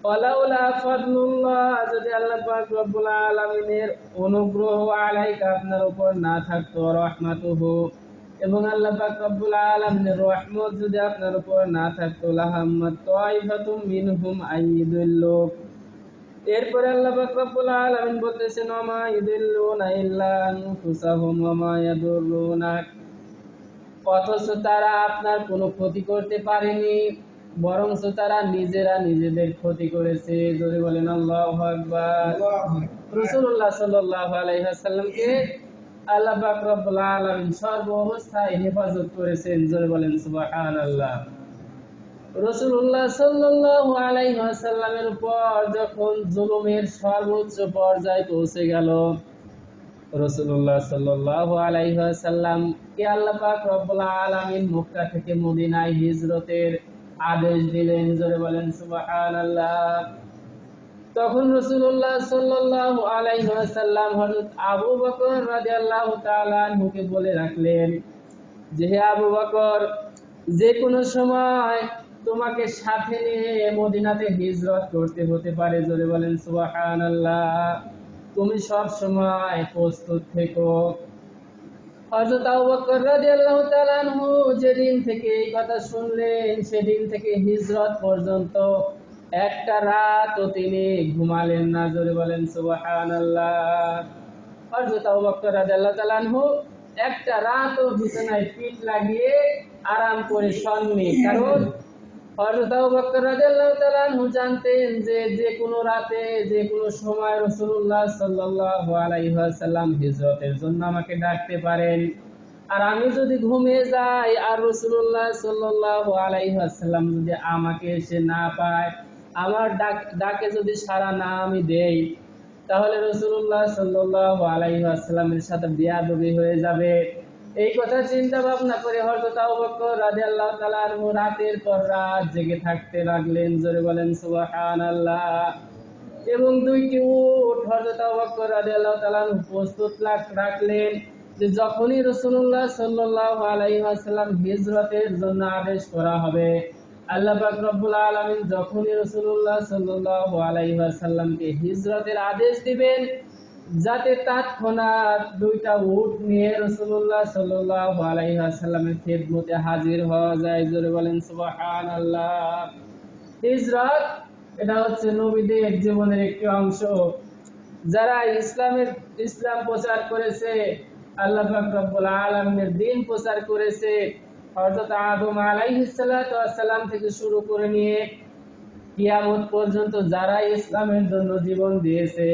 ওয়ালাউলা ফাদলুল্লাহ, যদি আল্লাহ পাক রব্বুল আলামিনের অনুগ্রহ আলাইকা আপনার উপর না থাকতো, রাহমাতুহু, এবং আল্লাহ পাক রব্বুল আলামিনের রহমত যদি আপনার উপর না থাকতো, লাহাম্মাত তাইফাতুম মিনহুম আইয়ুদিল্লুক। এরপরে আল্লাহ পাক রব্বুল আলামিন বলতেছেন, ওমা ইউদিল্লুনা ইল্লা আনফুসাহুম ওয়া মা ইয়াদুররুনাক, অথচ তারা আপনার কোনো ক্ষতি করতে পারেনি, বরঞ্চ তারা নিজেরা নিজেদের ক্ষতি করেছে। জোরে বলেন আল্লাহু আকবার। রাসূলুল্লাহ সাল্লাল্লাহু আলাইহি ওয়াসাল্লামকে আল্লাহ পাক রব্বুল আলামিন সর্ব অবস্থায় হেফাজত করেছেন। জোরে বলেন সুবহানাল্লাহ। রাসূলুল্লাহ সাল্লাল্লাহু আলাইহি ওয়াসাল্লামের উপর যখন জুলুমের সর্বোচ্চ পর্যায়ে পৌঁছে গেল, রাসূলুল্লাহ সাল্লাল্লাহু আলাইহি ওয়াসাল্লাম কে আল্লাহ পাক রব্বুল আলামিন মক্কা থেকে মদিনায় হিজরতের আদেশ দিলেন। জোরে বলেন সুবহানাল্লাহ। তখন রাসূলুল্লাহ সাল্লাল্লাহু আলাইহি ওয়াসাল্লাম হযরত আবু বকর রাদিয়াল্লাহু তাআলা আনহুকে বলে রাখলেন যে, হে আবু বকর, যে কোনো সময় তোমাকে সাথে নিয়ে মদিনাতে হিজরত করতে হতে পারে। জোরে বলেন সুবহানাল্লাহ। তুমি সব সময় প্রস্তুত থেকো। হযরত আবু বকর রাদিয়াল্লাহু তাআলা আনহু যেদিন থেকে এই কথা শুনলেন, সেদিন থেকে হিজরত পর্যন্ত একটা রাতও তিনি ঘুমালেন না। জোরে বলেন সুবহানাল্লাহ। হযরত আবু বকর রাদিয়াল্লাহু তাআলা আনহু একটা রাতও বিছানায় পিঠ লাগিয়ে আরাম করে শোননি, কারণ হযরত আবু বকর রাদিয়াল্লাহু তাআলা আনহু জানতেন যে যে কোনো রাতে, যে কোনো সময় রাসূলুল্লাহ সাল্লাল্লাহু আলাইহি ওয়াসাল্লাম হিজরতের জন্য আমাকে ডাকতে পারেন। আর আমি যদি ঘুমিয়ে যাই আর রাসূলুল্লাহ সাল্লাল্লাহু আলাইহি ওয়াসাল্লাম যদি আমাকে এসে না পায়, আমার ডাকে যদি সাড়া না আমি দেই, তাহলে রাসূলুল্লাহ সাল্লাল্লাহু আলাইহি ওয়াসাল্লামের সাথে বেয়াদবি হয়ে যাবে। এই কথা চিন্তা ভাবনা করে হযরত আবু বকর রাদিয়াল্লাহু তাআলা আনহু রাতের পর রাত জেগে থাকতে লাগলেন। জোরে বলেন সুবহানাল্লাহ। এবং দুইটি উট হযরত আবু বকর রাদিয়াল্লাহু তাআলা আনহু প্রস্তুত রাখলেন যে যখনই রাসূলুল্লাহ সাল্লাল্লাহু আলাইহি ওয়াসাল্লাম হিজরতের জন্য আদেশ করা হবে, আল্লাহ পাক রব্বুল আলামিন যখনই রাসূলুল্লাহ সাল্লাল্লাহু আলাইহি ওয়াসাল্লামকে হিজরতের আদেশ দিবেন, যাতে তৎক্ষণাৎ দুইটা উট নিয়ে রাসূলুল্লাহ সাল্লাল্লাহু আলাইহি ওয়াসাল্লামের খেদমতে হাজির হওয়া যায়। জোরে বলেন সুবহানাল্লাহ। হিজরত এটা হচ্ছে নবীদের জীবনের একটি অংশ। যারা ইসলাম প্রচার করেছে, আল্লাহ পাক রব্বুল আলামিনের দ্বীন প্রচার করেছে, হযরত আদম আলাইহিস সালাতু ওয়াস সালাম থেকে শুরু করে নিয়ে কিয়ামত পর্যন্ত যারা ইসলামের জন্য জীবন দিয়েছে,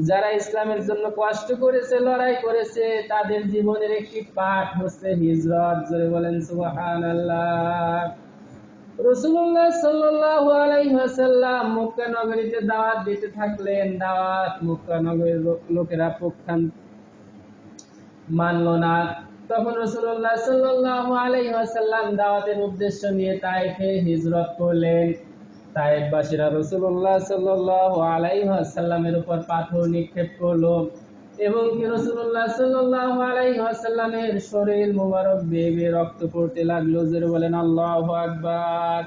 যারা ইসলামের জন্য কষ্ট করেছে, লড়াই করেছে, তাদের জীবনের একটি পাঠ হচ্ছে হিজরত। জোরে বলেন সুবহানাল্লাহ। রাসূলুল্লাহ সাল্লাল্লাহু আলাইহি ওয়াসাল্লাম মক্কা নগরীতে দাওয়াত দিতে থাকলেন। দাওয়াত মক্কা নগরীর লোকেরা পক্ষান মানল না। তখন রাসূলুল্লাহ সাল্লাল্লাহু আলাইহি ওয়াসাল্লাম দাওয়াতের উদ্দেশ্য নিয়ে তায়েফে হিজরত করলেন। তায়েফবাসীরা রাসূলুল্লাহ সাল্লাল্লাহু আলাইহি ওয়াসাল্লামের উপর পাথর নিক্ষেপ করলো এবং রাসূলুল্লাহ সাল্লাল্লাহু আলাইহি ওয়াসাল্লামের শরীর মোবারক বেয়ে বেয়ে রক্ত পড়তে লাগলো। জোরে বলেন আল্লাহু আকবার।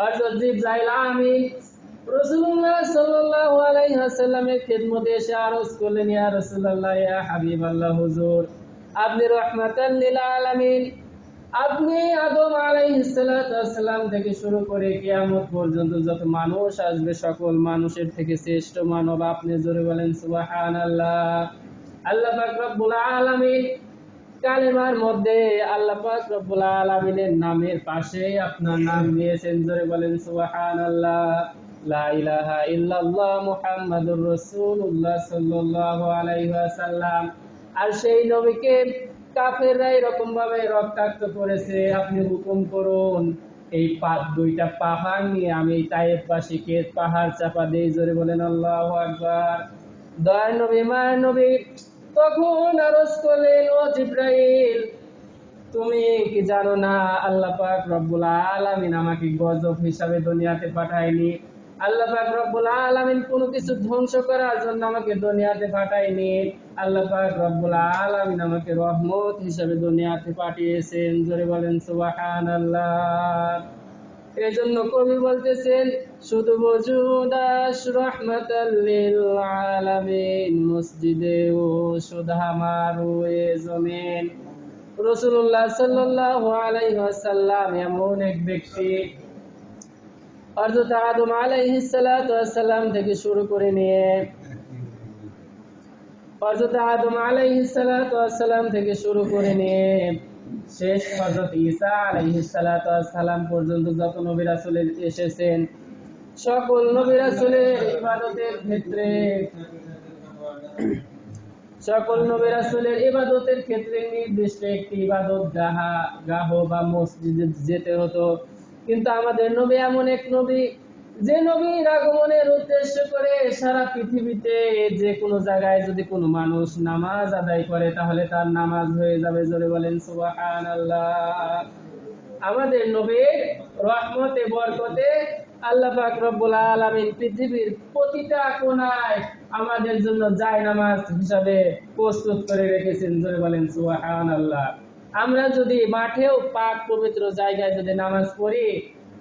হযরত জিবরাইল আমিন রাসূলুল্লাহ সাল্লাল্লাহু আলাইহি ওয়াসাল্লামের খেদমতে এসে আরজ করলেন, ইয়া রাসূলুল্লাহ, ইয়া হাবিবাল্লাহ, হুজুর, আপনি রাহমাতাল লিল আলামিন। আপনি আদম আলাইহিস সালাতু ওয়াস সালাম থেকে শুরু করে কিয়ামত পর্যন্ত যত মানুষ আসবে, সকল মানুষের থেকে শ্রেষ্ঠ মানব আপনি। জোরে বলেন সুবহানাল্লাহ। আল্লাহ পাক রব্বুল আলামিন কালেমার মধ্যে আল্লাহ পাক রব্বুল আলামিনের নামের পাশে আপনার নাম দিয়েছেন। জোরে বলেন সুবহানাল্লাহ। লা ইলাহা ইল্লাল্লাহ মুহাম্মাদুর রাসূলুল্লাহ সাল্লাল্লাহু আলাইহি ওয়াসাল্লাম। আর সেই নবীকে কাফেররা এরকম ভাবে রক্তাক্ত করেছে, আপনি হুকুম করুন এই দুইটা পাহাড় নিয়ে আমি তায়েফবাসীকে পাহাড় চাপা দেই। জোরে বলেন আল্লাহু আকবার। দয়ার নবী, মায়ের নবী তখন আরজ করলেন, ও জিবরাইল, তুমি কি জানো না আল্লাহ পাক রব্বুল আলামিন আমাকে গজব হিসাবে দুনিয়াতে পাঠায়নি। আল্লাহ পাক রব্বুল আলামিন কোনো কিছু ধ্বংস করার জন্য আমাকে দুনিয়াতে পাঠায়নি। আল্লাহ পাক রব্বুল আলামিন আমাকে রহমত হিসাবে দুনিয়াতে পাঠিয়েছেন। জোরে বলেন সুবহানাল্লাহ। এজন্য কবি বলতেছেন শুধু বজুদাস রহমাতাল লিল আলামিন মসজিদে ও সুধা মারু এ জমিন। রাসূলুল্লাহ সাল্লাল্লাহু আলাইহি ওয়াসাল্লাম এমন এক ব্যক্তি, হযরত আদম আলাইহিস সালাতু ওয়াস সালাম থেকে শুরু করে নিয়ে হযরত আদম আলাইহিস সালাতু ওয়াস সালাম থেকে শুরু করে নিয়ে শেষ হযরত ঈসা আলাইহিস সালাতু ওয়াস সালাম পর্যন্ত যত নবী রাসূল এসেছেন, সকল নবী রাসূলের ইবাদতের ক্ষেত্রে নির্দিষ্ট একটি ইবাদত গাহ বা মসজিদে যেতে হতো। কিন্তু আমাদের নবী এমন এক নবী, যে নবীর আগমনের উদ্দেশ্য করে সারা পৃথিবীতে যে কোনো জায়গায় যদি কোনো মানুষ নামাজ আদায় করে তাহলে তার নামাজ হয়ে যাবে। জোরে বলেন সুবহানাল্লাহ। আমাদের নবীর রহমতে বরকতে আল্লাহ পাক রব্বুল আলামিন পৃথিবীর প্রতিটা কোণায় আমাদের জন্য জায়নামাজ হিসাবে প্রস্তুত করে রেখেছেন। জোরে বলেন সুবহানাল্লাহ। আমরা যদি মাঠেও পাক পবিত্র জায়গায় যদি নামাজ পড়ি,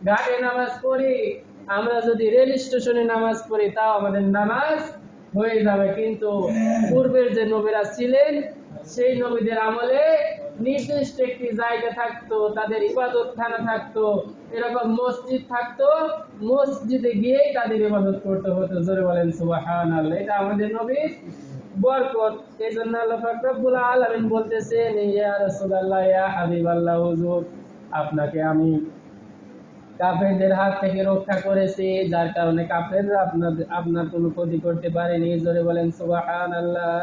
ঘাটে নামাজ পড়ি, আমরা যদি রেল স্টেশনে নামাজ পড়ি, তাও আমাদের নামাজ হয়ে যাবে। কিন্তু পূর্বের যে নবীরা ছিলেন, সেই নবীদের আমলে নির্দিষ্ট একটি জায়গা থাকতো, তাদের ইবাদতখানা থাকতো, এরকম মসজিদ থাকতো, মসজিদে গিয়েই তাদের ইবাদত করতে হতো। জোরে বলেন সুবহানাল্লাহ। এটা আমাদের নবীর বরকত। এই জন্য আল্লাহ পাক রব্বুল আলামিন বলতেছেন, ইয়া রাসূলুল্লাহ, ইয়া হাবিবাল্লাহ, হুজুর আপনাকে আমি কাফেরদের হাত থেকে রক্ষা করেছি, যার কারণে কাফেররা আপনার কোনো ক্ষতি করতে পারেনি। জোরে বলেন সুবহানাল্লাহ।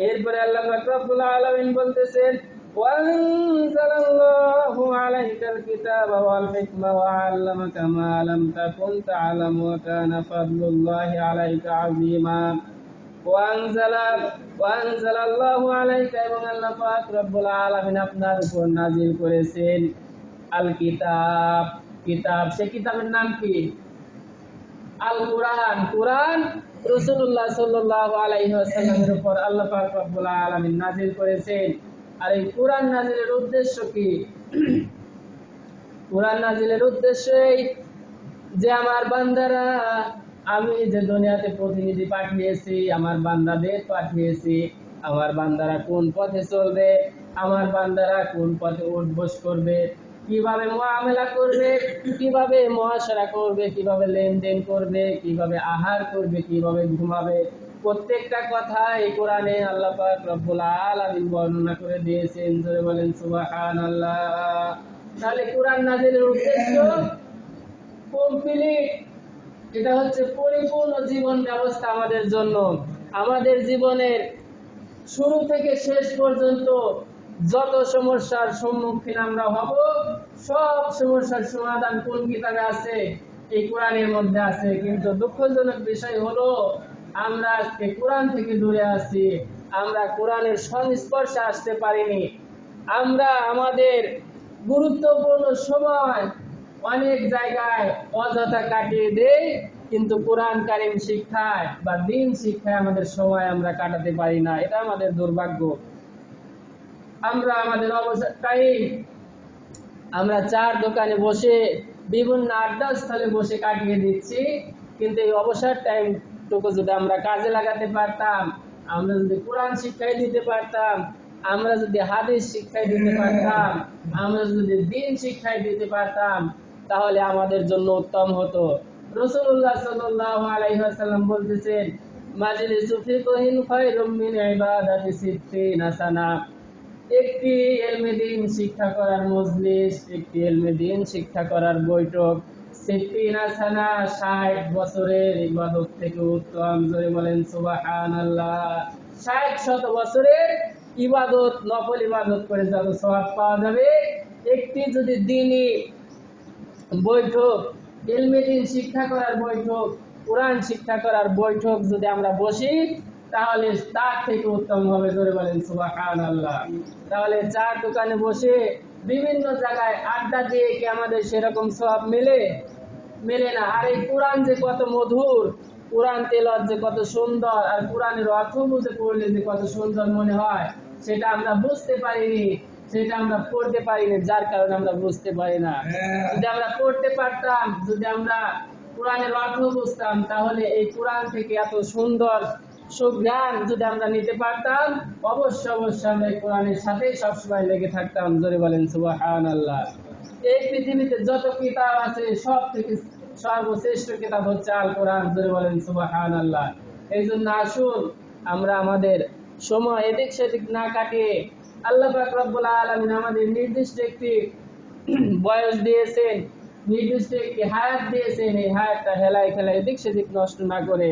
এরপরে আল্লাহ পাক রব্বুল আলামিন বলতেছেন, ওয়ানজালাল্লাহু আলাইকাল কিতাবা ওয়াল হিকমা ওয়া আল্লামাকা মা লাম তাকুন তা'লাম ওয়া কানা ফাদলুল্লাহি আলাইকা আযীমা। ওয়ানজালাল্লাহু আলাইকা, এবং আল্লাহ পাক রব্বুল আলামিন আপনার উপর নাযিল করেছেন আল কিতাব। কিতাব, সে কিতাবের নাম কি? আল কুরআন। কুরআন রাসূলুল্লাহ সাল্লাল্লাহু আলাইহি ওয়াসাল্লামের উপর আল্লাহ পাক রব্বুল আলামিন নাযিল করেছেন। আর এই কুরআন নাযিলের উদ্দেশ্য কি? কুরআন নাযিলের উদ্দেশ্যই যে আমার বান্দারা, আমি যে দুনিয়াতে প্রতিনিধি পাঠিয়েছি, আমার বান্দাদের পাঠিয়েছি, আমার বান্দারা কোন পথে চলবে, আমার বান্দারা কোন পথে উঠবস করবে, কিভাবে মুআমালা করবে, কিভাবে মুআশারা করবে, কিভাবে লেনদেন করবে, কিভাবে আহার করবে, কিভাবে ঘুমাবে, প্রত্যেকটা কথা এই কোরআনে আল্লাহ পাক রব্বুল আলামিন বর্ণনা করে দিয়েছেন। জোরে বলেন সুবহানাল্লাহ। তাহলে কোরআন নাযিলের উদ্দেশ্য কমপ্লিট, এটা হচ্ছে পরিপূর্ণ জীবন ব্যবস্থা আমাদের জন্য। আমাদের জীবনের শুরু থেকে শেষ পর্যন্ত যত সমস্যার সম্মুখীন আমরা হব, সব সমস্যার সমাধান কোন কিতাবে আছে? এই কোরআনের মধ্যে আছে। কিন্তু দুঃখজনক বিষয় হলো আমরা আজকে কোরআন থেকে দূরে আছি, আমরা কোরআনের সংস্পর্শে আসতে পারিনি। আমরা আমাদের গুরুত্বপূর্ণ সময় অনেক জায়গায় অযথা কাটিয়ে দেই, কিন্তু কোরআন কারীম শিক্ষায় বা দ্বীন শিক্ষায় আমাদের সময় আমরা কাটাতে পারি না। এটা আমাদের দুর্ভাগ্য। আমরা আমাদের অবসর টাইম আমরা চার দোকানে বসে, বিভিন্ন আড্ডা স্থলে বসে কাটিয়ে দিচ্ছি। কিন্তু এই অবসর টাইমটুকু যদি আমরা কাজে লাগাতে পারতাম, আমরা যদি কোরআন শিক্ষায় দিতে পারতাম, আমরা যদি হাদিস শিক্ষায় দিতে পারতাম, আমরা যদি দ্বীন শিক্ষায় দিতে পারতাম, তাহলে আমাদের জন্য উত্তম হতো। রাসূলুল্লাহ সাল্লাল্লাহু আলাইহি ওয়াসাল্লাম বলতেছেন, মাজলিসু ফিকহিন খায়রুম মিন ইবাদাতি সিত্তিনা সানা। একটি ইলমে দ্বীন শিক্ষা করার মজলিস, একটি ইলমে দ্বীন শিক্ষা করার বৈঠক সিত্তিনা সানা, 60 বছরের ইবাদত থেকে উত্তম। জোরে বলেন সুবহানাল্লাহ। 60 বছরের ইবাদত, নফল ইবাদত করে যত সওয়াব পাওয়া যাবে, একটি যদি দ্বীনি বৈঠক, ইলমে দ্বীন শিক্ষা করার বৈঠক, কোরআন শিক্ষা করার বৈঠক যদি আমরা বসি, তাহলে তার থেকে উত্তম হবে। জোরে বলেন সুবহানাল্লাহ। তাহলে চার দোকানে বসে বিভিন্ন জায়গায় আড্ডা দিয়ে কি আমাদের সেরকম সওয়াব মেলে না? আর এই কোরআন যে কত মধুর, কোরআন তেলাওয়াত যে কত সুন্দর, আর কোরআনের অর্থ বুঝে পড়লে যে কত সুন্দর মনে হয়, সেটা আমরা বুঝতে পারিনি। সেটা আমরা পড়তে পারি না, যার কারণে আমরা বুঝতে পারি না। যদি আমরা পড়তে পারতাম, যদি আমরা কোরআনের অর্থ বুঝতাম, তাহলে এই কোরআন থেকে এত সুন্দর সুজ্ঞান যদি আমরা নিতে পারতাম, অবশ্যই অবশ্যই আমরা এই কোরআনের সাথেই সবসময় লেগে থাকতাম। জোরে বলেন সুবহানাল্লাহ। এই পৃথিবীতে যত কিতাব আছে সব থেকে সর্বশ্রেষ্ঠ কিতাব হচ্ছে আল কোরআন। জোরে বলেন সুবহানাল্লাহ। এই জন্য আসুন আমরা আমাদের সময় এদিক সেদিক না কাটিয়ে, আল্লাহ পাক রব্বুল আলামিন আমাদের নির্দিষ্ট একটি বয়স দিয়েছেন, নির্দিষ্ট একটি হায়াত দিয়েছেন, এই হায়াতটা হেলায় খেলায় এদিক সেদিক নষ্ট না করে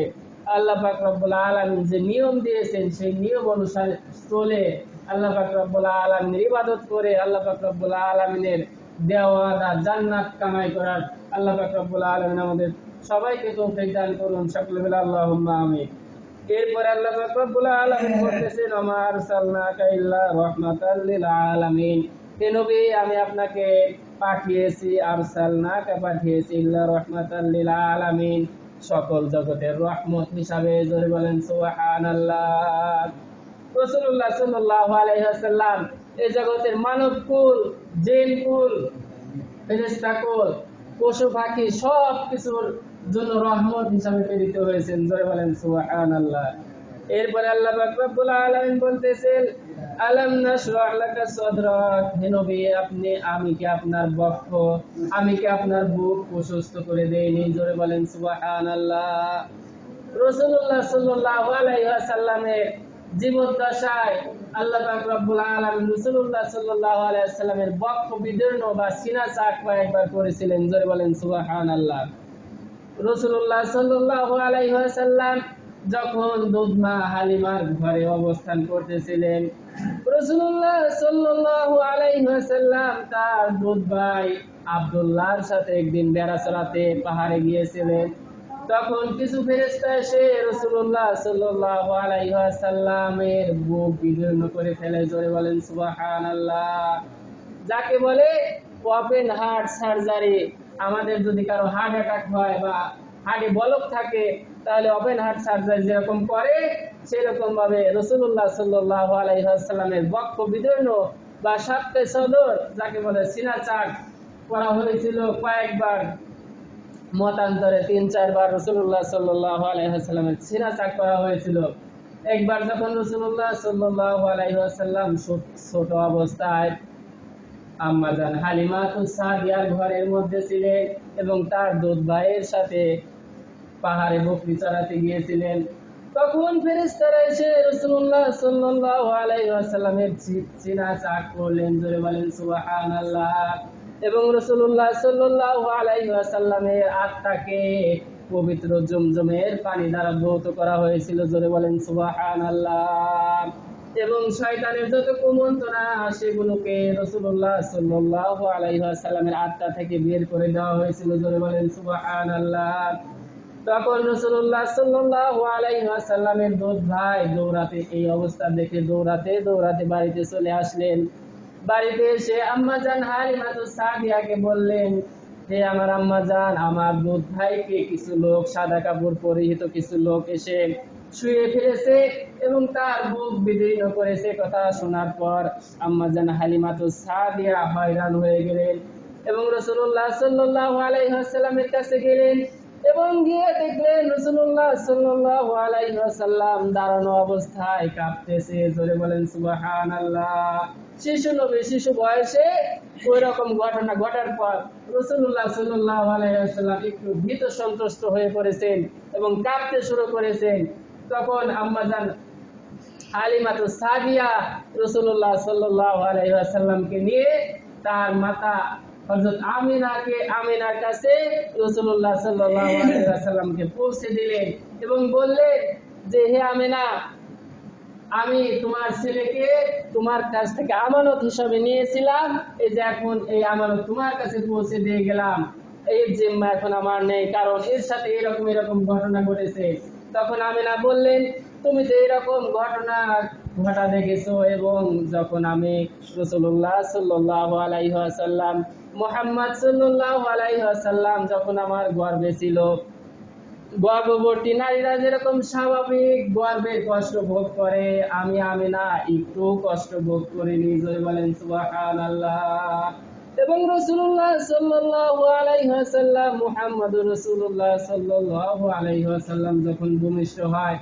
আল্লাহ পাক রব্বুল আলামিন যে নিয়ম দিয়েছেন সেই নিয়ম অনুসারে চলে আল্লাহ পাক রব্বুল আলামিনের ইবাদত করে আল্লাহ পাক রব্বুল আলামিনের দেওয়া জান্নাত কামাই করার আল্লাহ পাক রব্বুল আলামিন আমাদের সবাইকে তৌফিক দান করুন। সকলে বলে আল্লাহুম্মা আমিন। এরপরে আল্লাহ পাক রব্বুল আলামিন বলতেছেন, ওমা আরসালনাকা ইল্লা রাহমাতাল লিল আলামিন। হে নবী, আমি আপনাকে পাঠিয়েছি, আরসালনাকা পাঠিয়েছি, ইল্লা রাহমাতাল লিল আলামিন, সকল জগতের রহমত হিসাবে। জোরে বলেন সুবহানাল্লাহ। রাসূলুল্লাহ সাল্লাল্লাহু আলাইহি ওয়াসাল্লাম এই জগতের মানব কুল, জিন কুল, ফেরেশতা কুল, পশু পাখি সব কিছুর জন্য রহমত হিসাবে প্রেরিত হয়েছেন। জোরে বলেন সুবহানাল্লাহ। এরপরে আল্লাহ পাক রব্বুল আলামিন বলতেছেন, আলাম নাশরাহ লাকা সাদরাক। হে নবী, আমি কি আপনার বক্ষ, আমি কি আপনার বুক প্রশস্ত করে দেইনি? জোরে বলেন সুবহানাল্লাহ। রাসূলুল্লাহ সাল্লাল্লাহু আলাইহি ওয়াসাল্লামের জীবদ্দশায় আল্লাহ পাক রব্বুল আলামিন রাসূলুল্লাহ সাল্লাল্লাহু আলাইহি ওয়াসাল্লামের বক্ষ বিদীর্ণ বা সিনা চাক কয়েকবার করেছিলেন। জোরে বলেন সুবহানাল্লাহ। রাসূলুল্লাহ সাল্লাল্লাহু আলাইহি ওয়াসাল্লাম যখন দুধমা হালিমার ঘরে অবস্থান করতেছিলেন, রাসূলুল্লাহ সাল্লাল্লাহু আলাইহি ওয়াসাল্লাম তার দুধ ভাই আব্দুল্লাহর সাথে একদিন বেড়া চড়াতে পাহাড়ে গিয়েছিলেন। তখন কিছু ফেরেশতা এসে রাসূলুল্লাহ সাল্লাল্লাহু আলাইহি ওয়াসাল্লামের বুক বিদীর্ণ করে ফেলে। জোরে বলেন সুবহানাল্লাহ। যাকে বলে ওপেন হার্ট সার্জারি। আমাদের যদি কারো হার্ট অ্যাটাক হয় বা হার্টে ব্লক থাকে, তাহলে ওপেন হার্ট সার্জারি যেরকম করে সেরকম ভাবে রাসূলুল্লাহ সাল্লাল্লাহু আলাইহি ওয়াসাল্লামের বক্ষ বিদীর্ণ বা সাতকে সদর, যাকে বলে সিনা চাক করা হয়েছিল কয়েকবার, মতান্তরে 3-4 বার রাসূলুল্লাহ সাল্লাল্লাহু আলাইহি ওয়াসাল্লামের সিনা চাক করা হয়েছিল। একবার যখন রাসূলুল্লাহ সাল্লাল্লাহু আলাইহি ওয়াসাল্লাম ছোট অবস্থায় আম্মাজান হালিমাতুস সাদিয়ার ঘরের মধ্যে ছিলেন এবং তার দুধ ভাইয়ের সাথে পাহাড়ে বকরি চড়াতে গিয়েছিলেন, তখন ফেরেশতারা এসে রাসূলুল্লাহ সাল্লাল্লাহু আলাইহি ওয়াসাল্লামের সিনা চাক করলেন। জোরে বলেন সুবহানাল্লাহ। এবং রাসূলুল্লাহ সাল্লাল্লাহু আলাইহি ওয়াসাল্লামের আত্মাকে পবিত্র জমজমের পানি দ্বারা ধৌত করা হয়েছিল। জোরে বলেন সুবহানাল্লাহ। এবং শয়তানের যত কুমন্ত্রণা সেগুলোকে রাসূলুল্লাহ সাল্লাল্লাহু আলাইহি ওয়াসাল্লামের আত্মা থেকে বের করে দেওয়া হয়েছিল। জোরে বলেন সুবহানাল্লাহ। তখন রাসূলুল্লাহ সাল্লাল্লাহু আলাইহি ওয়াসাল্লামের দুধ ভাই দৌড়াতে, এই অবস্থা দেখে দৌড়াতে দৌড়াতে বাড়িতে চলে আসলেন। বাড়িতে এসে আম্মাজান হালিমাতুস সাদিয়াকে বললেন, হে আমার আম্মাজান, আমার দুধ ভাইকে কিছু লোক, সাদা কাপড় পরিহিত কিছু লোক এসে শুয়ে ফেলেছে এবং তার বুক বিদীর্ণ করেছে। কথা শোনার পর আম্মাজান হালিমাতুস সাদিয়া হয়রান হয়ে গেলেন এবং রাসূলুল্লাহ সাল্লাল্লাহু আলাইহি ওয়াসাল্লামের কাছে গেলেন এবং গিয়ে দেখলেন রাসূলুল্লাহ সাল্লাল্লাহু আলাইহি ওয়াসাল্লাম দাঁড়ানো অবস্থায় কাঁপতেছে। জোরে বলেন সুবহানাল্লাহ। শিশু নবী, শিশু বয়সে ওই রকম ঘটনা ঘটার পর রাসূলুল্লাহ সাল্লাল্লাহু আলাইহি ওয়াসাল্লাম একটু ভীত সন্ত্রস্ত হয়ে পড়েছেন এবং কাঁপতে শুরু করেছেন। তখন আম্মাজান হালিমাতুস সাদিয়া রাসূলুল্লাহ সাল্লাল্লাহু আলাইহি ওয়াসাল্লামকে নিয়ে তার মাতা হযরত আমিনার কাছে রাসূলুল্লাহ সাল্লাল্লাহু আলাইহি ওয়াসাল্লামকে পৌঁছে দিলেন এবং বললেন যে, হে আমিনা, আমি তোমার ছেলেকে তোমার কাছ থেকে আমানত হিসাবে নিয়েছিলাম, এই যে এখন এই আমানত তোমার কাছে পৌঁছে দিয়ে গেলাম, এই জিম্মা এখন আমার নেই, কারণ এর সাথে এরকম ঘটনা ঘটেছে। তখন আমিনা বললেন, তুমি তো এরকম ঘটনা ঘটা দেখেছো, এবং যখন আমি রাসূলুল্লাহ সাল্লাল্লাহু আলাইহি ওয়াসাল্লাম, মুহাম্মদ সাল্লাল্লাহু আলাইহি ওয়াসাল্লাম যখন আমার গর্ভে ছিল, গর্ভবতী নারীরা যেরকম স্বাভাবিক গর্ভের কষ্ট ভোগ করে, আমি আমিনা একটু কষ্ট ভোগ করিনি। জোরে বলেন সুবহানাল্লাহ। এবং রাসূলুল্লাহ সাল্লাল্লাহু আলাইহি ওয়াসাল্লাম, মুহাম্মদুর রাসূলুল্লাহ সাল্লাল্লাহু আলাইহি ওয়াসাল্লাম যখন ভূমিষ্ঠ হয়,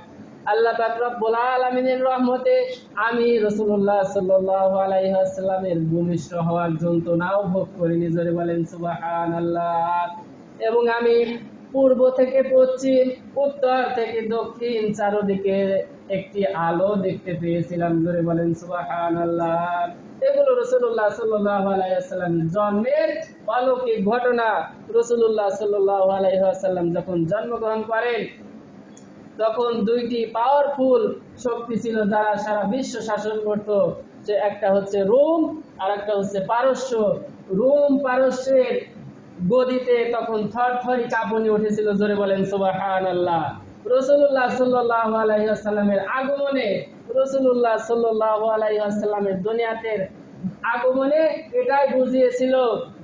আল্লাহ পাক রব্বুল আলামিনের রহমতে আমি রাসূলুল্লাহ সাল্লাল্লাহু আলাইহি ওয়াসাল্লামের ভূমিষ্ঠ হওয়ার যন্ত্রণাও ভোগ করিনি। জোরে বলেন সুবহানাল্লাহ। এবং আমি পূর্ব থেকে পশ্চিম, উত্তর থেকে দক্ষিণ চারদিকে একটি আলো দেখতে পেয়েছিলাম। জোরে বলেন সুবহানাল্লাহ। এগুলো রাসূলুল্লাহ সাল্লাল্লাহু আলাইহি ওয়াসাল্লামের জন্মের অলৌকিক ঘটনা। রাসূলুল্লাহ সাল্লাল্লাহু আলাইহি ওয়াসাল্লাম যখন জন্মগ্রহণ করেন, তখন দুইটি পাওয়ারফুল শক্তি ছিল যারা সারা বিশ্ব শাসন করত। যে একটা হচ্ছে রোম আর একটা হচ্ছে পারস্য। রোম পারস্যের গদিতে তখন থরথরি কাঁপুনি উঠেছিল। জোরে বলেন সুবহানাল্লাহ। রাসূলুল্লাহ সাল্লাল্লাহু আলাইহি ওয়াসাল্লামের আগমনে, রাসূলুল্লাহ সাল্লাল্লাহু আলাইহি ওয়াসাল্লামের দুনিয়াতে আগমনে এটাই বুঝিয়েছিল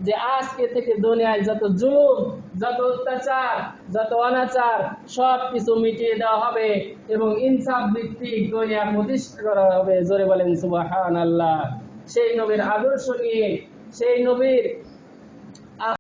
যে আজকে থেকে দুনিয়ায় যত জুলুম, যত অত্যাচার, যত অনাচার সব কিছু মিটিয়ে দেওয়া হবে এবং ইনসাফ ভিত্তিক দুনিয়া প্রতিষ্ঠা করা হবে। জোরে বলেন সুবহানাল্লাহ। সেই নবীর আদর্শ নিয়ে, সেই নবীর